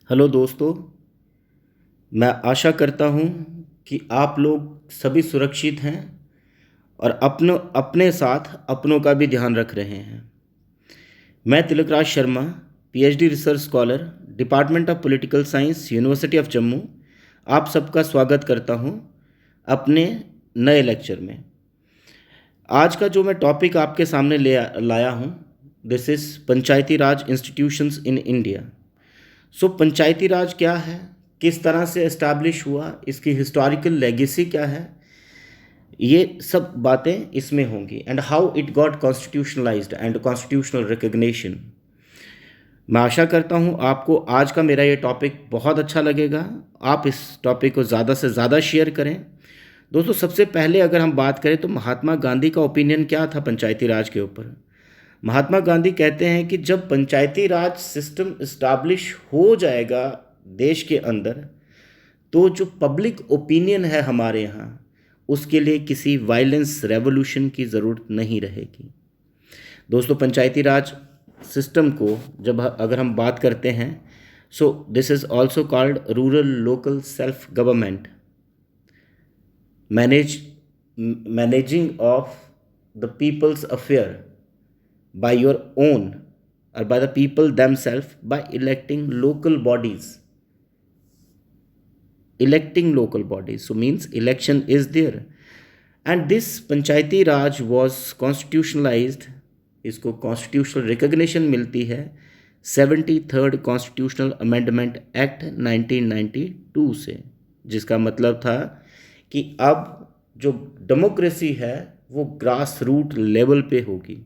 Hello दोस्तों। मैं आशा करता हूँ कि आप लोग सभी सुरक्षित हैं और अपने साथ अपनों का भी ध्यान रख रहे हैं। मैं Tilakraj Sharma, PhD research scholar, department of political science, university of Jammu, आप सबका स्वागत करता हूँ अपने नए लेक्चर में। आज का जो मैं टॉपिक आपके सामने लाया हूँ, this is Panchayati Raj institutions in India. So Panchayati Raj क्या है, किस तरह से इस्टेब्लिश हुआ, इसकी हिस्टोरिकल लेगेसी क्या है, ये सब बातें इसमें होंगी। And how it got constitutionalised and constitutional recognition. मैं आशा करता हूँ आपको आज का मेरा ये टॉपिक बहुत अच्छा लगेगा। आप इस टॉपिक को ज़्यादा से ज़्यादा शेयर करें। दोस्तों, सबसे पहले अगर हम बात करें तो महात्मा गांधी का ओपिनियन क्या था पंचायती राज के ऊपर। महात्मा गांधी कहते हैं कि जब पंचायती राज सिस्टम इस्टाब्लिश हो जाएगा देश के अंदर, तो जो पब्लिक ओपिनियन है हमारे यहाँ, उसके लिए किसी वायलेंस रेवोल्यूशन की ज़रूरत नहीं रहेगी। दोस्तों, पंचायती राज सिस्टम को जब अगर हम बात करते हैं, so this is also called rural local self government, managing of the people's affair by your own or by the people themselves by electing local bodies. So means election is there, and this panchayati raj was constitutionalized. इसको constitutional recognition मिलती है 73rd constitutional amendment act 1992 से, जिसका मतलब था कि अब जो डेमोक्रेसी है वो ग्रास रूट लेवल पे होगी।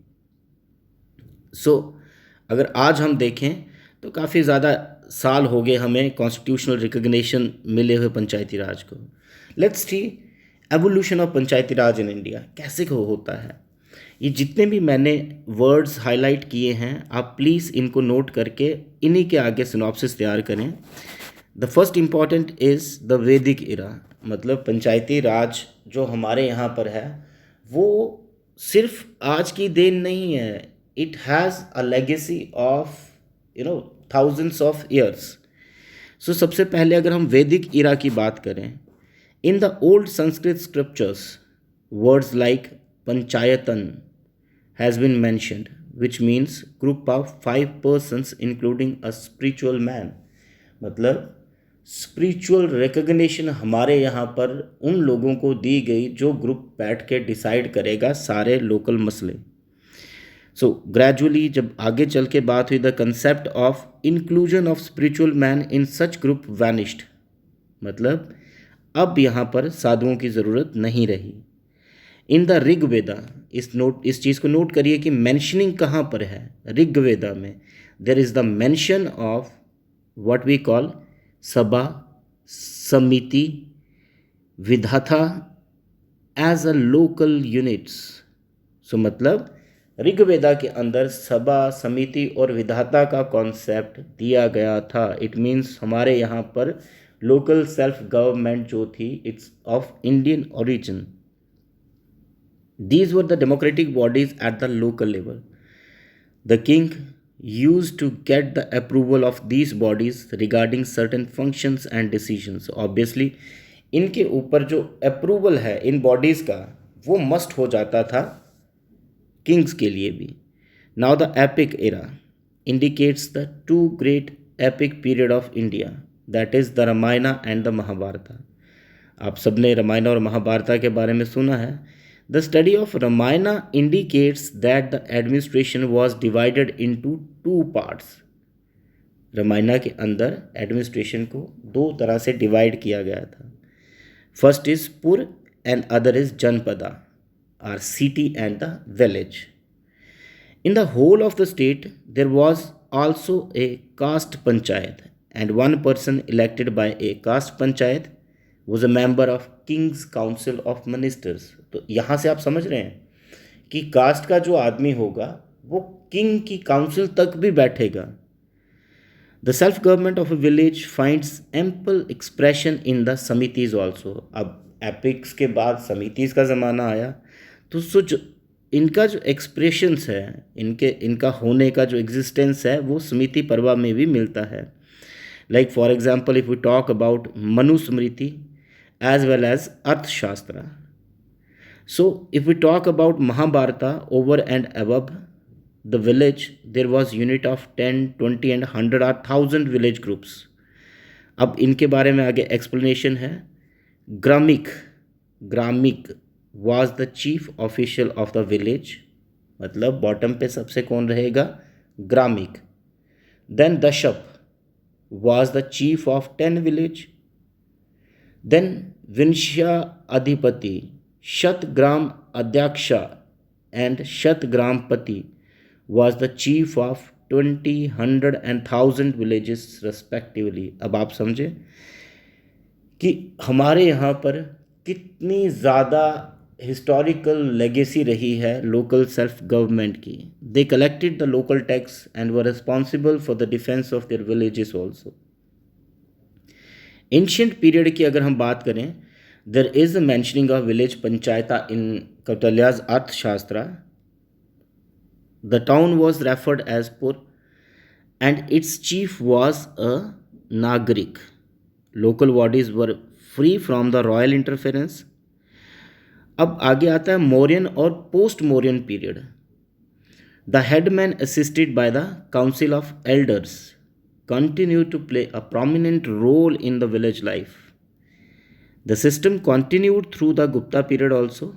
अगर आज हम देखें तो काफ़ी ज़्यादा साल हो गए हमें कॉन्स्टिट्यूशनल रिकग्निशन मिले हुए पंचायती राज को। Let's see evolution of panchayati Raj in India कैसे होता है। ये जितने भी मैंने वर्ड्स हाईलाइट किए हैं, आप प्लीज़ इनको नोट करके इन्हीं के आगे सिनॉप्सिस तैयार करें। The first important is the वैदिक इरा। मतलब पंचायती राज जो हमारे यहाँ पर है वो सिर्फ आज की देन नहीं है, it has a legacy of thousands of years. So सबसे पहले अगर हम वैदिक इरा की बात करें, in the old Sanskrit scriptures words like panchayatan has been mentioned, which means group of 5 persons including a spiritual man. मतलब स्पिरिचुअल रिकग्निशन हमारे यहाँ पर उन लोगों को दी गई जो ग्रुप बैठ के डिसाइड करेगा सारे लोकल मसले। सो ग्रेजुअली जब आगे चल के बात हुई, the concept of inclusion of spiritual man in such group vanished. मतलब अब यहाँ पर साधुओं की ज़रूरत नहीं रही। इन द ऋग्वेदा, इस चीज़ को नोट करिए कि मेंशनिंग कहाँ पर है। ऋग्वेदा में there is the mention of what we call Sabha, Samiti, Vidhata as a local units. So मतलब ऋग्वेदा के अंदर सभा, समिति और विधाता का कॉन्सेप्ट दिया गया था। इट मीन्स हमारे यहाँ पर लोकल सेल्फ गवर्नमेंट जो थी, it's of Indian origin. These were the democratic bodies at the local level. The king used to get the approval of these bodies regarding certain functions and decisions. Obviously इनके ऊपर जो approval है इन bodies का वो must हो जाता था Kings के लिए भी। Now the epic era indicates the two great epic period of India, that is the Ramayana and the Mahabharata. आप सबने रामायण और महाभारत के बारे में सुना है। The study of Ramayana indicates that the administration was divided into 2 parts. Ramayana के अंदर एडमिनिस्ट्रेशन को 2 तरह से डिवाइड किया गया था। First is pur and other is janapada or city and the village. In the whole of the state, there was also a caste panchayat, and one person elected by a caste panchayat was a member of King's Council of Ministers. तो यहाँ से आप समझ रहे हैं कि cast का जो आदमी होगा वो किंग की काउंसिल तक भी बैठेगा। The self-government of a village finds ample expression in the samitis also. अब एपिक्स के बाद समितिस का ज़माना आया, तो जो इनका जो एक्सप्रेशंस है, इनका होने का जो एग्जिस्टेंस है वो समिति पर्वा में भी मिलता है। Like for example, if we talk about Manusmriti as well as Arthashastra. So if we talk about Mahabharata, over and above the village there was unit of 10, 20 and 100 or 1000 village groups. अब इनके बारे में आगे explanation है. Gramik gramik was the chief official of the village, मतलब bottom पे सबसे कौन रहेगा? Gramik. Then dashap was the chief of 10 village. Then vinshya adhipati, shatagram adhyaksha and shatagrampati was the chief of 20, 100 and 1000 villages respectively. अब आप समझे कि हमारे यहाँ पर कितनी ज़्यादा हिस्टोरिकल लेगेसी रही है लोकल सेल्फ गवर्नमेंट की. They collected the local tax and were responsible for the defence of their villages also. Ancient period की अगर हम बात करें, there is a mentioning of village panchayata in Kautilya's Arthashastra. The town was referred as Pur and its chief was a Nagarik. Local bodies were free from the royal interference. अब आगे आता है मौर्यन और post Mauryan period. The headman assisted by the council of elders continued to play a prominent role in the village life. The system continued through the Gupta period also,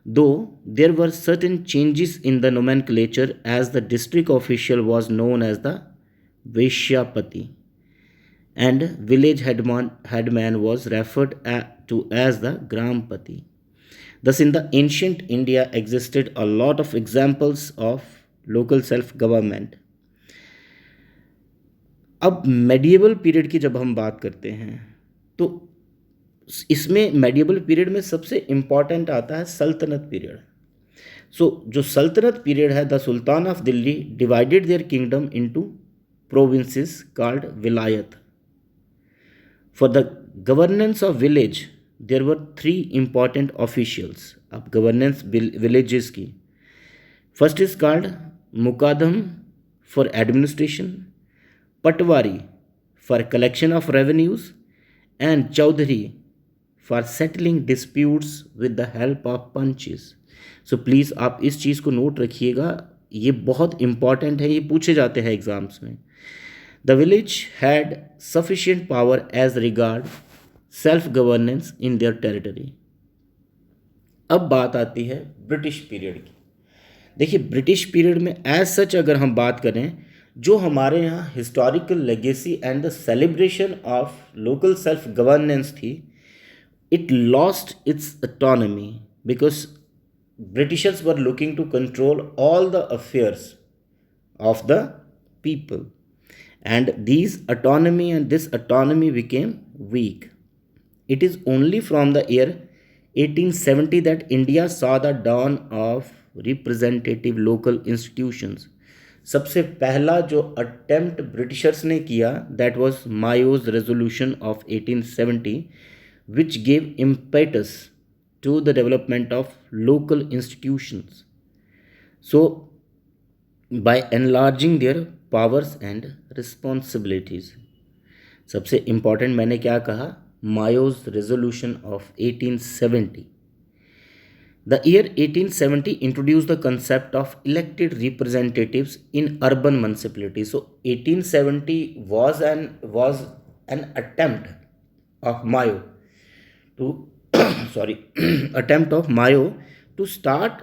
though there were certain changes in the nomenclature as the district official was known as the Vaishyapati and village headman was referred to as the Grampati. Thus in the ancient India existed a lot of examples of local self-government. अब medieval period की जब हम बात करते हैं तो इसमें medieval period में सबसे इम्पॉर्टेंट आता है सल्तनत पीरियड. सो जो सल्तनत पीरियड है, the sultan of Delhi divided their kingdom into provinces called vilayat. For the governance of village there were 3 important officials. अब गवर्नेंस विलेजेस की, first is called muqaddam for administration, patwari for collection of revenues and chaudhari for settling disputes with the help of panches. So please आप इस चीज़ को note रखिएगा, ये बहुत important है, ये पूछे जाते हैं एग्जाम्स में. The village had sufficient power as regard self governance in their territory. अब बात आती है ब्रिटिश पीरियड की. देखिए ब्रिटिश पीरियड में एज सच अगर हम बात करें, जो हमारे यहाँ historical legacy and the celebration of local self governance थी, it lost its autonomy because Britishers were looking to control all the affairs of the people, and this autonomy became weak. It is only from the year 1870 that India saw the dawn of representative local institutions. सबसे पहला जो attempt britishers ने किया, that was Mayo's resolution of 1870, which gave impetus to the development of local institutions, so by enlarging their powers and responsibilities. सबसे important मैंने क्या कहा? मायोज resolution of 1870. The year 1870 introduced the concept of elected representatives in urban municipalities. So 1870 was an attempt of Mayo to attempt of Mayo to start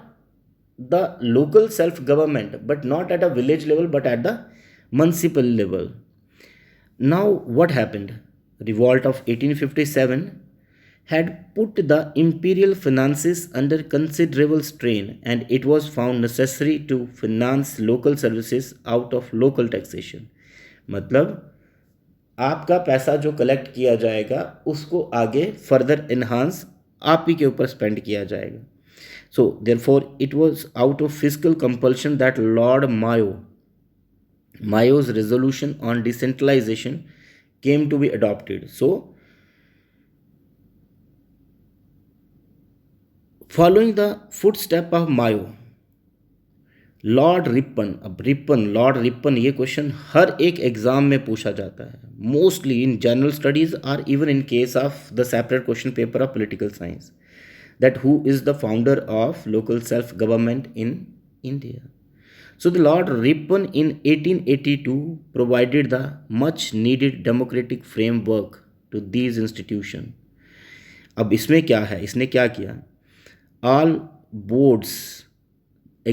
the local self-government, but not at a village level, but at the municipal level. Now what happened? Revolt of 1857 had put the imperial finances under considerable strain, and it was found necessary to finance local services out of local taxation. मतलब आपका पैसा जो collect किया जाएगा उसको आगे further enhance आप ही के ऊपर स्पेंड किया जाएगा. So therefore it was out of physical compulsion that lord Mayo's resolution on decentralization came to be adopted. So following the footstep of Mayo, Lord Ripon, अब रिपन, लॉर्ड रिपन, ये question हर एक exam में पूछा जाता है, mostly in general studies और even in case of the separate question paper of political science, that who is the founder of local self government in India. So the Lord Ripon in 1882 provided the much needed democratic framework to these institutions. अब इसमें क्या है, इसने क्या किया, all boards,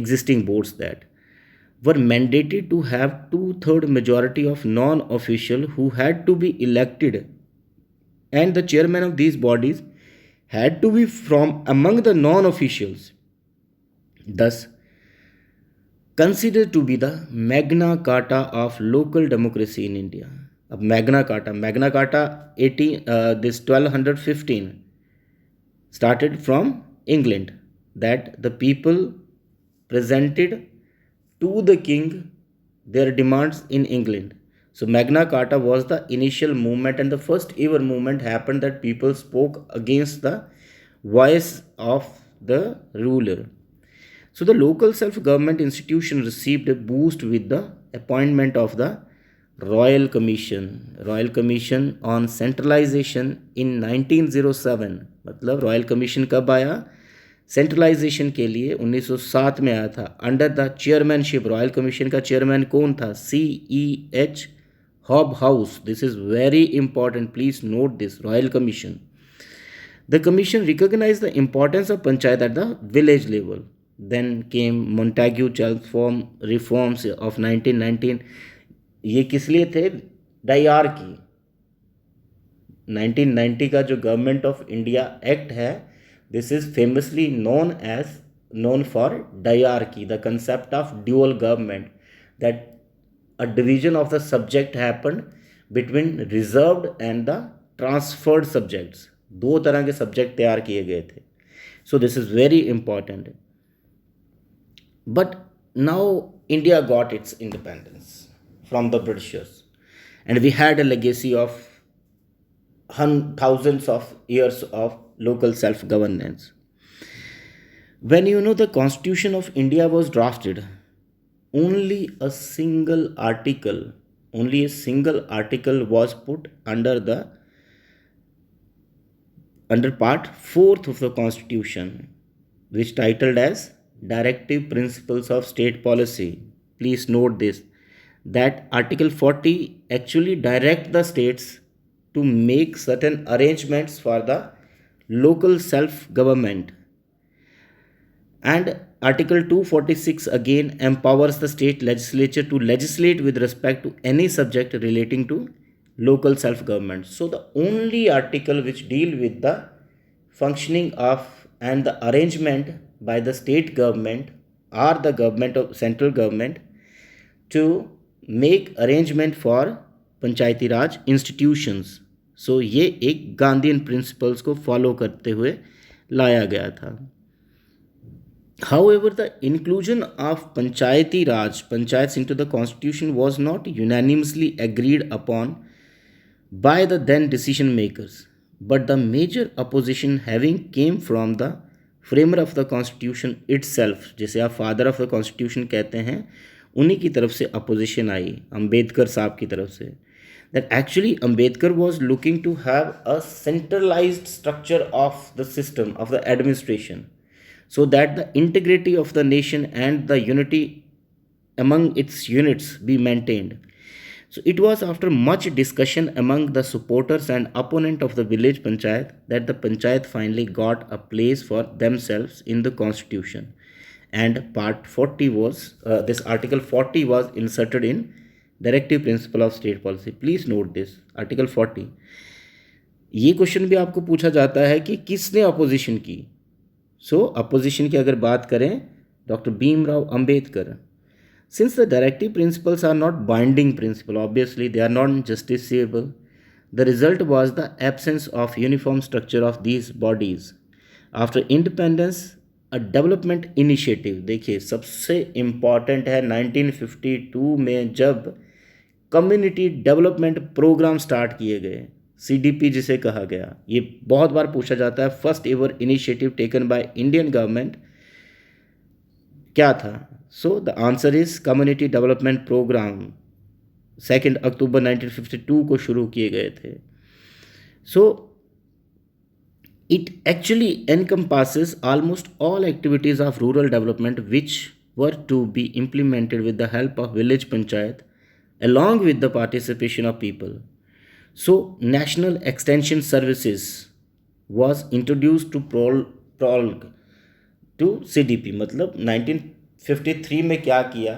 existing boards that were mandated to have 2/3 majority of non-official who had to be elected, and the chairman of these bodies had to be from among the non-officials, thus considered to be the Magna Carta of local democracy in India. अब Magna Carta 1215 started from England, that the people presented to the king their demands in England. So Magna Carta was the initial movement, and the first ever movement happened that people spoke against the voice of the ruler. So the local self-government institution received a boost with the appointment of the Royal Commission on Centralization in 1907. मतलब royal commission कब आया, centralisation के लिए 1907 में आया था, under the chairmanship, royal commission का chairman कौन था, CEH Hobhouse. This is very important, please note this, Royal Commission. The commission recognized the importance of panchayat at the village level. Then came Montagu Chelmsford reforms of 1919. ये किस लिए थे, dyarchy, 1990 का जो government of India act है, this is famously known for diarchy, the concept of dual government, that a division of the subject happened between reserved and the transferred subjects. दो तरह के सब्जेक्ट तैयार किए गए थे. So this is very important. But now India got its independence from the Britishers, and we had a legacy of thousands of years of local self-governance. When the Constitution of India was drafted, only a single article was put under part 4th of the Constitution, which titled as Directive Principles of State Policy. Please note this, that Article 40 actually direct the states to make certain arrangements for the local self-government, and Article 246 again empowers the state legislature to legislate with respect to any subject relating to local self-government. So the only article which deal with the functioning of and the arrangement by the state government or the government of central government to make arrangement for Panchayati Raj institutions. So ये एक Gandhian principles को follow करते हुए लाया गया था. However, the inclusion of Panchayati Raj, panchayats, into the constitution was not unanimously agreed upon by the then decision makers, but the major opposition having came from the framer of the constitution itself, जिसे आप father of the constitution कहते हैं, उन्हीं की तरफ से opposition आई, अम्बेडकर साहब की तरफ से, that actually Ambedkar was looking to have a centralized structure of the system of the administration, so that the integrity of the nation and the unity among its units be maintained. So it was after much discussion among the supporters and opponent of the village panchayat that the panchayat finally got a place for themselves in the constitution, and part 40 was this article 40 was inserted in Directive Principle of State Policy. Please note this, article 40. ये question भी आपको पूछा जाता है कि किसने opposition की. सो opposition की अगर बात करें, doctor Bhimrao Ambedkar. Since the directive principles are not binding principle, obviously they are not justiciable, the result was the absence of uniform structure of these bodies. After independence, a development initiative, देखिए सबसे important है 1952 में जब community development programme start किए गए, CDP जिसे कहा गया. ये बहुत बार पूछा जाता है, first ever initiative taken by Indian government क्या था. So the answer is community development programme 2 अक्टूबर 1952 को शुरू किए गए थे. सो it actually encompasses almost all activities of rural development which were to be implemented with the help of village panchayat along with the participation of people. So National Extension Services was introduced to prolog to CDP. मतलब 1953 में क्या किया,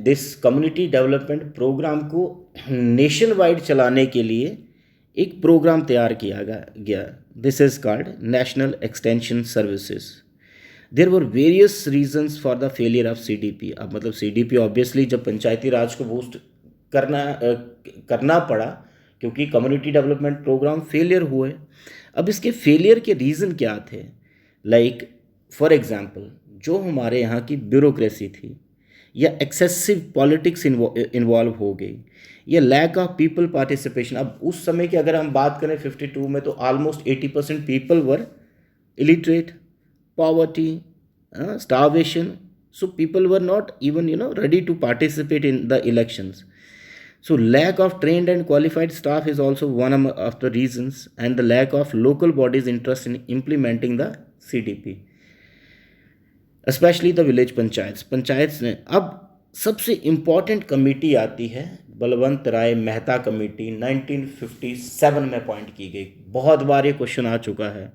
this community development programme को nationwide चलाने के लिए एक programme तैयार किया गया. This is called national extension services. There were various reasons for the failure of CDP. अब मतलब CDP ऑब्वियसली जब पंचायती राज को बूस्ट करना पड़ा क्योंकि कम्युनिटी डेवलपमेंट प्रोग्राम फेलियर हुए. अब इसके फेलियर के रीज़न क्या थे? लाइक फॉर एग्जांपल जो हमारे यहाँ की ब्यूरोक्रेसी थी, या एक्सेसिव पॉलिटिक्स इन्वॉल्व हो गई, या लैक ऑफ पीपल पार्टिसिपेशन. अब उस समय की अगर हम बात करें 52 में तो almost 80% people were illiterate, poverty, starvation. So people were not even ready to participate in the elections. So lack of trained and qualified staff is also one of the reasons, and the lack of local bodies interest in implementing the CDP, especially the village panchayat ने. अब सबसे important committee आती है Balwant Rai Mehta committee, 1957 में appoint की गई. बहुत बार ये क्वेश्चन आ चुका है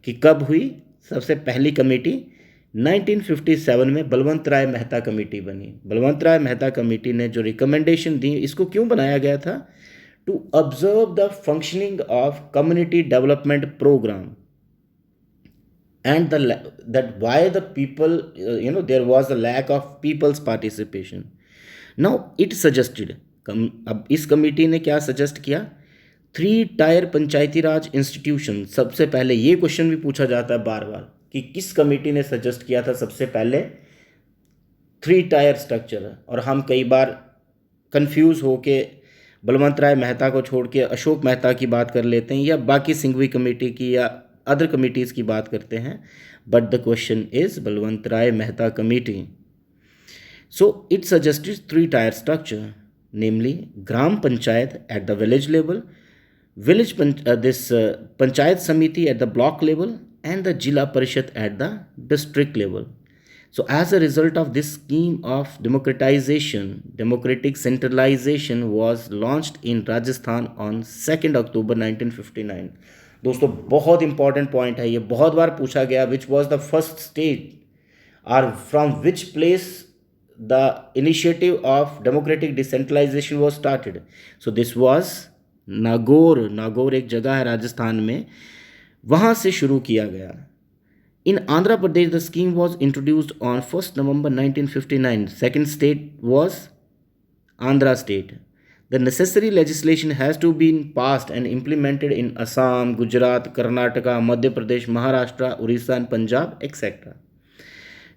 कि कब हुई सबसे पहली कमेटी. 1957 में बलवंत राय मेहता कमेटी बनी. बलवंत राय मेहता कमेटी ने जो रिकमेंडेशन दी, इसको क्यों बनाया गया था? To observe the functioning of community development programme and that why the people there was a lack of people's participation. Now it suggested, अब इस कमेटी ने क्या सजेस्ट किया? 3 टायर पंचायती राज इंस्टीट्यूशन. सबसे पहले ये क्वेश्चन भी पूछा जाता है बार बार कि किस कमेटी ने सजेस्ट किया था सबसे पहले 3 टायर स्ट्रक्चर. और हम कई बार कंफ्यूज होके बलवंत राय मेहता को छोड़ के अशोक मेहता की बात कर लेते हैं, या बाकी सिंघवी कमेटी की या अदर कमिटीज़ की बात करते हैं. But the question is Balwant Rai Mehta committee. So it suggested 3 tier structure, namely gram panchayat at the village level, panchayat samiti at the block level, and the Jila Parishad at the district level. So as a result of this scheme of democratic centralization was launched in Rajasthan on 2nd October 1959. दोस्तों बहुत important point है ये, बहुत बार पूछा गया. Which was the first state और from which place the initiative of democratic decentralisation was started. So this was Nagaur एक जगह है राजस्थान में, वहाँ से शुरू किया गया. In Andhra Pradesh the scheme was introduced on 1 November 1959. Second state was Andhra state. The necessary legislation has to be passed and implemented in Assam, Gujarat, Karnataka, Madhya Pradesh, Maharashtra, Orissa and Punjab, etc.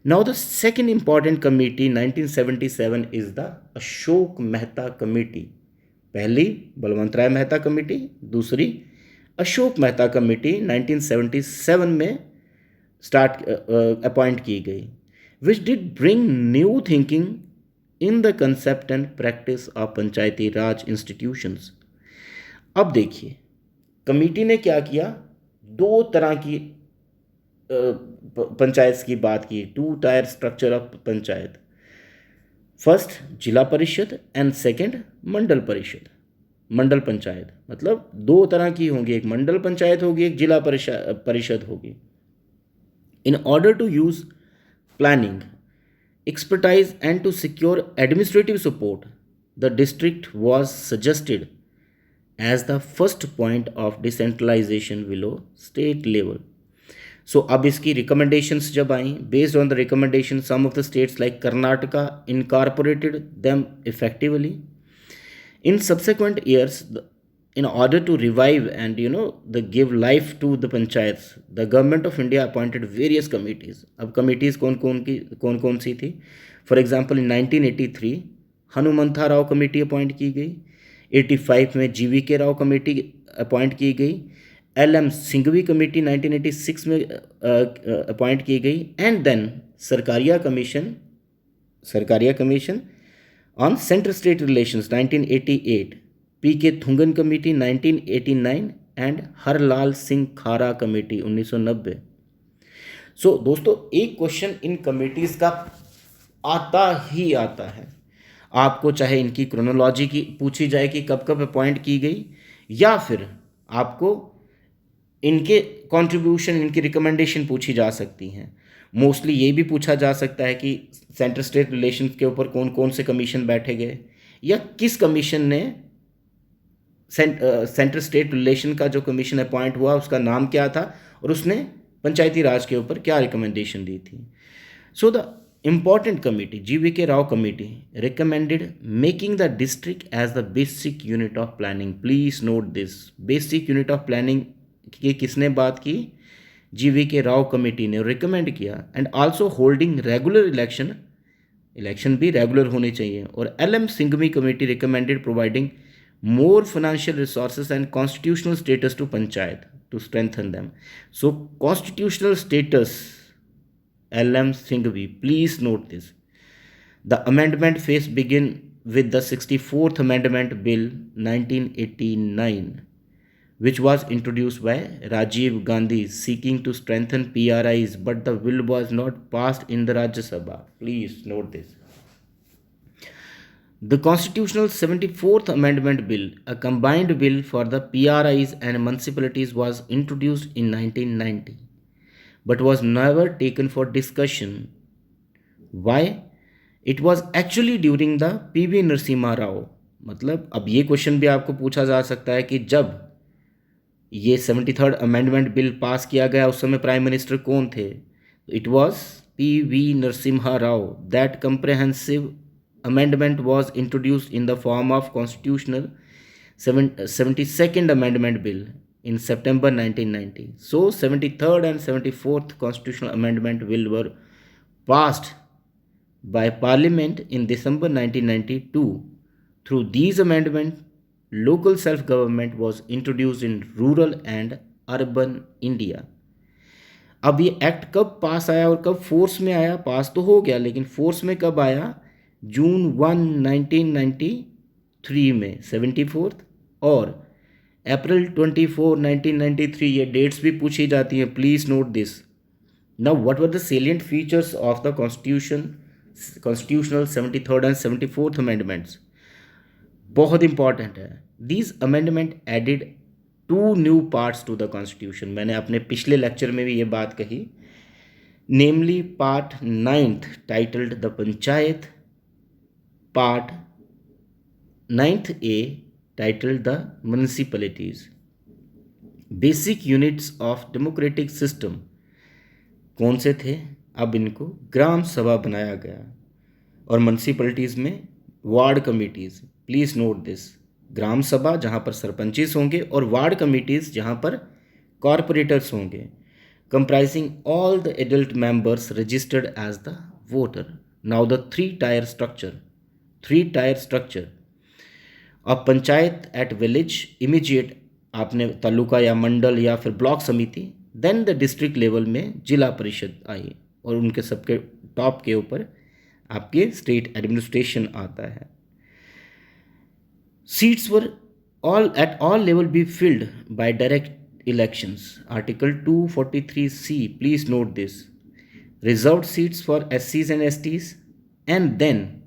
Now the second important committee 1977 is the Ashok Mehta Committee. पहली Balwant Rai Mehta committee, दूसरी Ashok Mehta committee 1977 में appoint की गई, which did bring new thinking in the concept and practice of Panchayati Raj institutions. अब देखिए committee ने क्या किया, 2 तरह की पंचायत की बात की. 2 tyre structure of panchayat. First जिला परिषद एंड सेकंड मंडल परिषद. मंडल पंचायत मतलब 2 तरह की होंगी, एक मंडल पंचायत होगी, एक जिला परिषद होगी. In order to use planning expertise and to secure administrative support, the district was suggested as the first point of decentralization below state level. So अब इसकी recommendations जब आई, based on the recommendation some of the states like Karnataka incorporated them effectively. In subsequent years, in order to revive and give life to the panchayats, the government of India appointed various committees. अब committees कौन सी थी? For example, in 1983 Hanumantha Rao committee appoint की गई, 85 में GVK Rao committee appoint की गई, L M Singhvi committee 1986 में appoint की गई, and then Sarkaria commission on centre state relations 1988, P K Thungon committee 1989 and Harlal Singh Khara committee 1990। सो दोस्तों, एक क्वेश्चन इन कमेटीज़ का आता ही आता है। आपको चाहे इनकी क्रोनोलॉजी की पूछी जाए कि कब कब अपॉइंट की गई, या फिर आपको इनके कंट्रीब्यूशन, इनकी रिकमेंडेशन पूछी जा सकती हैं। मोस्टली ये भी पूछा जा सकता है कि सेंटर स्टेट रिलेशंस के ऊपर कौन कौन से कमीशन बैठे गए, या किस कमीशन ने सेंटर स्टेट रिलेशन का जो कमीशन अपॉइंट हुआ उसका नाम क्या था, और उसने पंचायती राज के ऊपर क्या रिकमेंडेशन दी थी। So the important committee, GVK Rao committee, recommended making the district as the basic unit of planning. Please note this, basic unit of planning की किसने बात की? GVK Rao committee ने recommend किया, and also holding regular election भी regular होनी चाहिए, और LM Singhvi committee recommended providing more financial resources and constitutional status to panchayat to strengthen them. So constitutional status, LM Singhvi, please note this. The amendment phase begin with the 64th Amendment Bill 1989, which was introduced by Rajiv Gandhi, seeking to strengthen PRIs, but the bill was not passed in the Rajya Sabha. Please note this. The Constitutional 74th Amendment Bill, a combined bill for the PRIs and municipalities, was introduced in 1990. But was never taken for discussion. Why? It was actually during the PV Narasimha Rao. मतलब अब ये question भी आपको पूछा जा सकता है कि जब ये 73rd अमेंडमेंट बिल पास किया गया उस समय प्राइम मिनिस्टर कौन थे? It was PV Narasimha Rao. That comprehensive amendment was introduced in the form of constitutional 72nd amendment bill in September 1990. So 73rd and 74th constitutional amendment bill were passed by Parliament in December 1992. Through these amendments, local self-government was introduced in rural and urban India. अब ये act कब पास आया और कब force में आया? पास तो हो गया, लेकिन फोर्स में कब आया? जून 1 1993 में 74th, और अप्रैल 24 1993। ये डेट्स भी पूछी जाती हैं, please note this. Now what were the salient features of the constitutional 73rd and 74th amendments? बहुत इंपॉर्टेंट है। These amendment added 2 new parts to the constitution. मैंने अपने पिछले लेक्चर में भी ये बात कही, namely part 9th titled the panchayat, part 9th A titled the municipalities. Basic units of democratic system कौन से थे? अब इनको ग्राम सभा बनाया गया, और म्यूनसिपलिटीज़ में ward committees. Please note this, gram sabha जहाँ पर सरपंचेस होंगे, और वार्ड कमिटीज़ जहाँ पर कॉरपोरेटर्स होंगे, comprising all the adult members registered as the voter. Now the three-tier structure अब पंचायत एट विलेज, इमीडिएट आपने तालुका या मंडल या फिर ब्लॉक समिति, देन द डिस्ट्रिक्ट लेवल में जिला परिषद आई, और उनके सबके टॉप के ऊपर आपके स्टेट एडमिनिस्ट्रेशन आता है। Seats were at all level be filled by direct elections. Article 243C, please note this. Reserved seats for SCs and STs, and then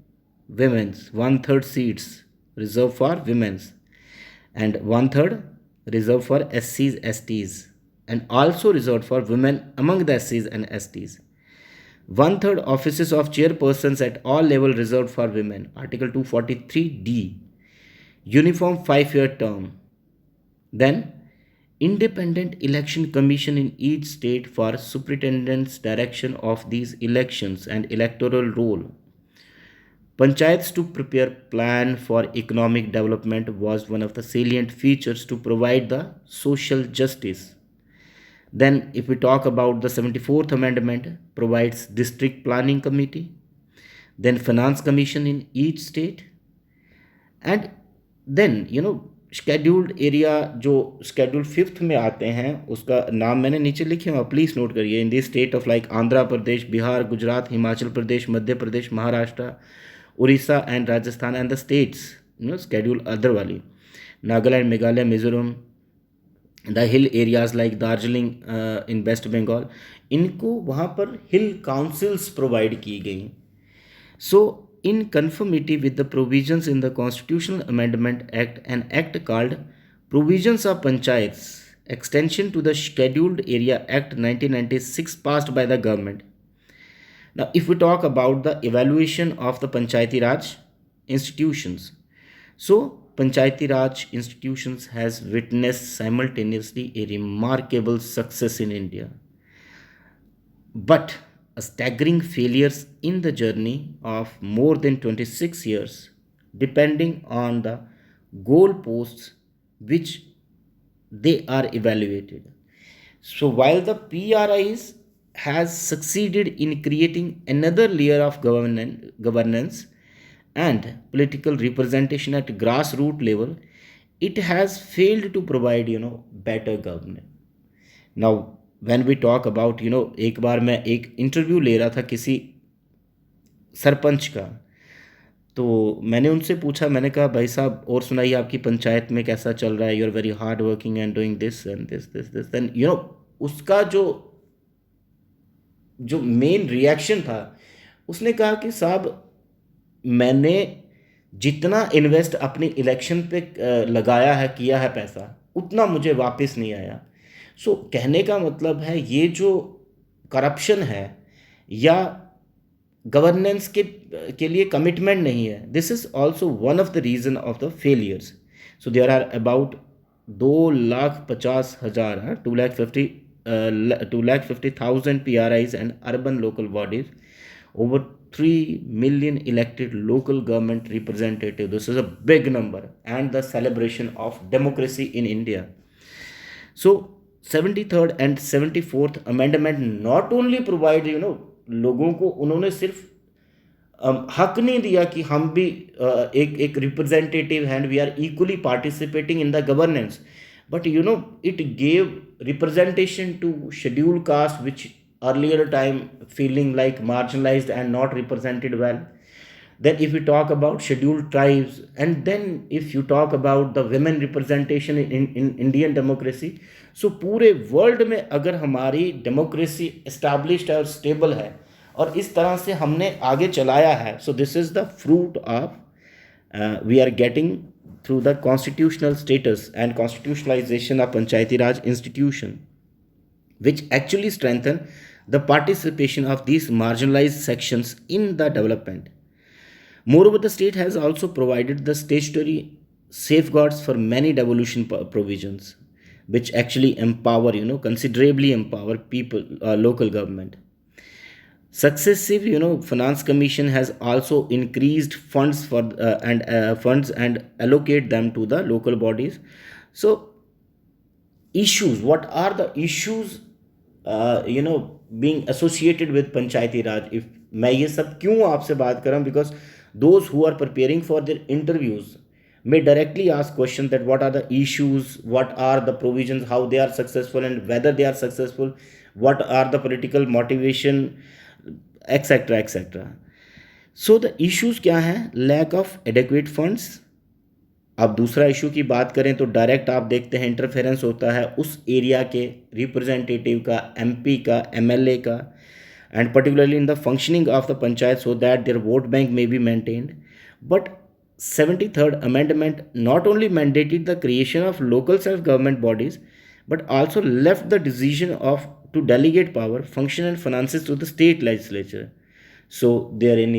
women's, 1/3 seats reserved for women's, and 1/3 reserved for SCs, STs, and also reserved for women among the SCs and STs. 1/3 offices of chairpersons at all level reserved for women. Article 243D. Uniform 5-year term. Then independent election commission in each state for superintendent's direction of these elections and electoral roll. Panchayats to prepare plan for economic development was one of the salient features to provide the social justice. Then if we talk about the 74th amendment, provides district planning committee, then finance commission in each state, and then scheduled area जो schedule fifth में आते हैं, उसका नाम मैंने नीचे लिखे हुआ, प्लीज़ नोट करिए। In this state of like Andhra Pradesh, Bihar, Gujarat, Himachal Pradesh, Madhya Pradesh, Maharashtra, Orissa and Rajasthan and the states schedule other वाली, Nagaland, Meghalaya, Mizoram, the hill areas like Darjeeling in West Bengal, इनको वहाँ पर हिल काउंसिल्स प्रोवाइड की गई। So, in conformity with the provisions in the Constitutional Amendment Act, an act called Provisions of Panchayats, extension to the Scheduled Area Act 1996 passed by the government. Now, if we talk about the evaluation of the Panchayati Raj institutions, so Panchayati Raj institutions has witnessed simultaneously a remarkable success in India, but a staggering failures in the journey of more than 26 years, depending on the goalposts which they are evaluated. So while the PRIs has succeeded in creating another layer of governance and political representation at grassroots level, it has failed to provide better governance. Now when we talk about एक बार मैं एक interview ले रहा था किसी सरपंच का, तो मैंने उनसे पूछा, मैंने कहा भाई साहब और सुनाइए आपकी पंचायत में कैसा चल रहा है, you are very hard working and doing this and this this this, then उसका जो जो मेन रिएक्शन था, उसने कहा कि साहब मैंने जितना इन्वेस्ट अपनी इलेक्शन पे लगाया है, किया है पैसा, उतना मुझे वापस नहीं आया। सो कहने का मतलब है ये जो करप्शन है या गवर्नेंस के लिए कमिटमेंट नहीं है, this is also one of the reason of the failures. So there are about 2,50,000 2,50,000 PRIs and urban local bodies, over 3 million elected local government representatives. This is a big number and the celebration of democracy in India. So 73rd and 74th amendment not only provide लोगों को उन्होंने सिर्फ हक नहीं दिया कि हम भी एक रिप्रेजेंटेटिव हैं, we are equally participating in the governance, but it gave representation to schedule caste which earlier time feeling like marginalized and not represented well. Then if we talk about scheduled tribes, and then if you talk about the women representation in Indian democracy, so पूरे world में अगर हमारी democracy established है और stable है और इस तरह से हमने आगे चलाया है, so this is the fruit of we are getting through the constitutional status and constitutionalisation of panchayati raj institution, which actually strengthen the participation of these marginalized sections in the development. Moreover, the state has also provided the statutory safeguards for many devolution provisions, which actually empower, considerably empower people, local government. Successive, finance commission has also increased funds for funds and allocate them to the local bodies. So issues, what are the issues being associated with Panchayati Raj? if मैं ये सब क्यों आपसे बात कर रहा हूँ, because those who are preparing for their interviews may directly ask question that what are the issues, what are the provisions, how they are successful and whether they are successful, what are the political motivation, etc etc. so the issues क्या हैं? lack of adequate funds. अब दूसरा issue की बात करें तो direct आप देखते हैं इंटरफेरेंस होता है उस एरिया के रिप्रेजेंटेटिव का, एमपी का, एमएलए का, and particularly in the functioning of the panchayat so that their vote bank may be maintained. But 73rd amendment not only mandated the creation of local self-government bodies but also left the decision of to delegate power, function and finances to the state legislature. So there in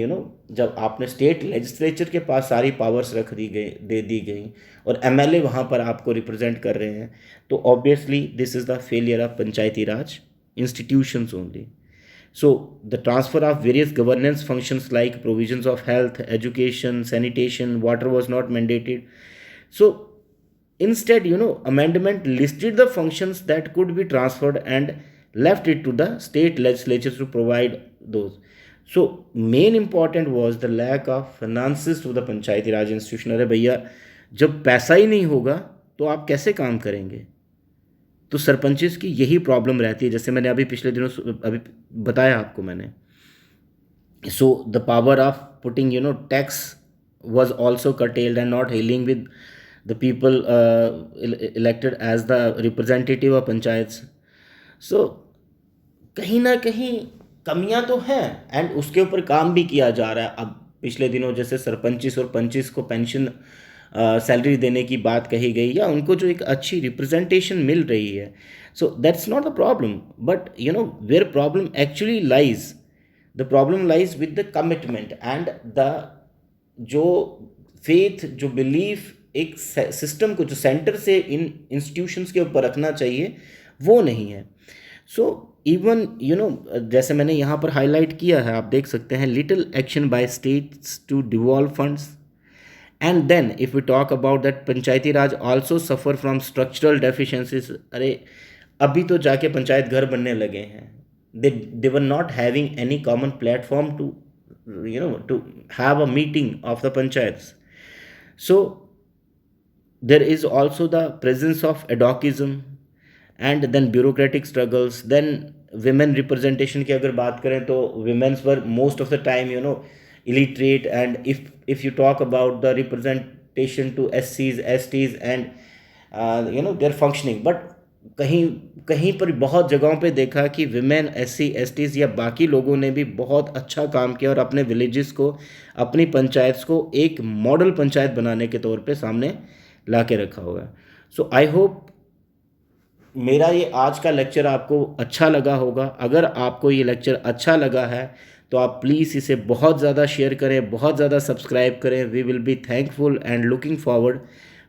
जब आपने state legislature के पास सारी powers रख दी गई, दे दी गई, और MLA वहाँ पर आपको रिप्रेजेंट कर रहे हैं, तो obviously this is the failure of panchayati Raj institutions only. So the transfer of various governance functions like provisions of health, education, sanitation, water was not mandated. So instead, amendment listed the functions that could be transferred and left it to the state legislatures to provide those. So main important was the lack of finances to the Panchayati Raj institution. अरे भैया जब पैसा ही नहीं होगा तो आप कैसे काम करेंगे? तो सरपंचेस की यही प्रॉब्लम रहती है, जैसे मैंने अभी पिछले दिनों अभी बताया आपको मैंने। So the power of putting, tax was also curtailed and not dealing with the people elected as the representative of panchayats. So कहीं ना कहीं कमियां तो हैं एंड उसके ऊपर काम भी किया जा रहा है। अब पिछले दिनों जैसे सरपंचिस और पंचिस को पेंशन सैलरी देने की बात कही गई, या उनको जो एक अच्छी रिप्रेजेंटेशन मिल रही है, so that's not the problem, but where problem actually lies, the problem lies with the commitment and the जो फेथ, जो बिलीफ एक सिस्टम को जो सेंटर से इन इंस्टीट्यूशंस के ऊपर रखना चाहिए, वो नहीं है। सो इवन जैसे मैंने यहाँ पर हाईलाइट किया है, आप देख सकते हैं, little action by states to devolve funds. And then if we talk about that panchayati raj also suffer from structural deficiencies. अरे अभी तो जाके पंचायत घर बनने लगे हैं। They were not having any common platform to to have a meeting of the panchayats. So there is also the presence of adhocism and then bureaucratic struggles. Then women representation की अगर बात करें तो women's were most of the time illiterate, and if you talk about the representation to SCs, STs and their functioning, but कहीं कहीं पर बहुत जगहों पे देखा कि विमेन, SC, STs या बाकी लोगों ने भी बहुत अच्छा काम किया और अपने विलेजेस को, अपनी पंचायत को एक मॉडल पंचायत बनाने के तौर पे सामने ला के रखा होगा। सो आई होप मेरा ये आज का लेक्चर आपको अच्छा लगा होगा। अगर आपको ये लेक्चर अच्छा लगा है तो आप प्लीज़ इसे बहुत ज़्यादा शेयर करें, बहुत ज़्यादा सब्सक्राइब करें। We will be thankful and looking forward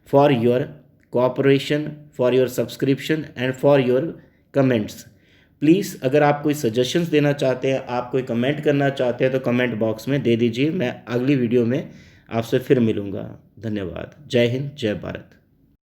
for your cooperation, for your subscription and for your comments. Please अगर आप कोई सजेशंस देना चाहते हैं, आप कोई कमेंट करना चाहते हैं तो कमेंट बॉक्स में दे दीजिए। मैं अगली वीडियो में आपसे फिर मिलूँगा। धन्यवाद। जय हिंद, जय भारत।